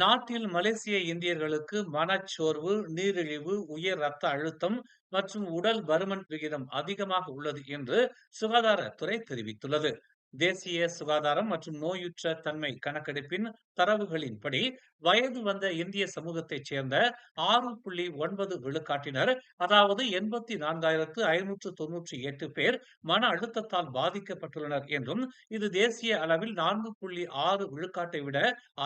நாட்டில் மலேசிய இந்தியர்களுக்கு மனச்சோர்வு, நீரிழிவு, உயர் ரத்த அழுத்தம் மற்றும் உடல் பருமன் விகிதம் அதிகமாக உள்ளது என்று சுகாதாரத்துறை தெரிவித்துள்ளது. தேசிய சுகாதாரம் மற்றும் நோயுற்ற தன்மை கணக்கெடுப்பின் தரவுகளின்படி வயது வந்த இந்திய சமூகத்தைச் சேர்ந்த 6.9 விழுக்காட்டினர், அதாவது 84,598 பேர் மன அழுத்தத்தால் பாதிக்கப்பட்டுள்ளனர் என்றும், இது தேசிய அளவில் 4.6 விழுக்காட்டை விட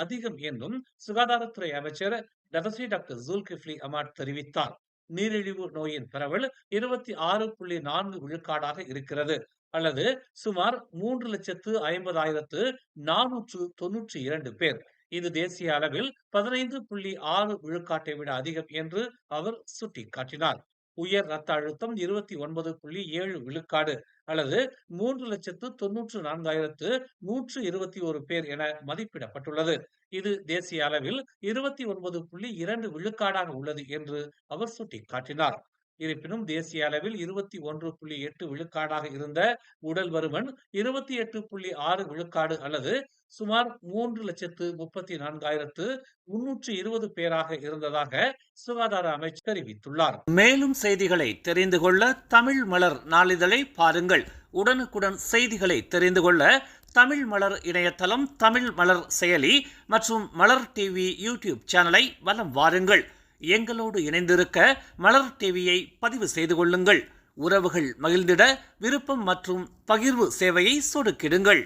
அதிகம் என்றும் சுகாதாரத்துறை அமைச்சர் டதஸ்ரீ டாக்டர் ஜுல்கிஃப்லி அஹ்மத் தெரிவித்தார். நீரிழிவு நோயின் பரவல் 26.4 விழுக்காடாக இருக்கிறது, அல்லது சுமார் 3,50,492 பேர். இது தேசிய அளவில் 15.6 விழுக்காட்டை விட அதிகம் என்று அவர் சுட்டிக்காட்டினார். உயர் ரத்த அழுத்தம் 29.7 விழுக்காடு, அல்லது 3,94,121 பேர் என மதிப்பிடப்பட்டுள்ளது. இது தேசிய அளவில் 29.2 விழுக்காடாக உள்ளது என்று அவர் சுட்டிக்காட்டினார். இருப்பினும் தேசிய அளவில் 21.8 விழுக்காடாக இருந்த உடல் பருமன் 28.6 விழுக்காடு, அல்லது சுமார் 3,34,320 பேராக இருந்ததாக சுகாதார அமைச்சர் தெரிவித்துள்ளார். மேலும் செய்திகளை தெரிந்து கொள்ள தமிழ் மலர் நாளிதழை பாருங்கள். உடனுக்குடன் செய்திகளை தெரிந்து கொள்ள தமிழ் மலர் இணையதளம், தமிழ் மலர் செயலி மற்றும் மலர் டிவி யூடியூப் சேனலை வலம் வாருங்கள். எங்களோடு இணைந்திருக்க மலர் டிவியை பதிவு செய்து கொள்ளுங்கள். உறவுகள் மகிழ்ந்திட விருப்பம் மற்றும் பகிர்வு சேவையை சொடுக்கிடுங்கள்.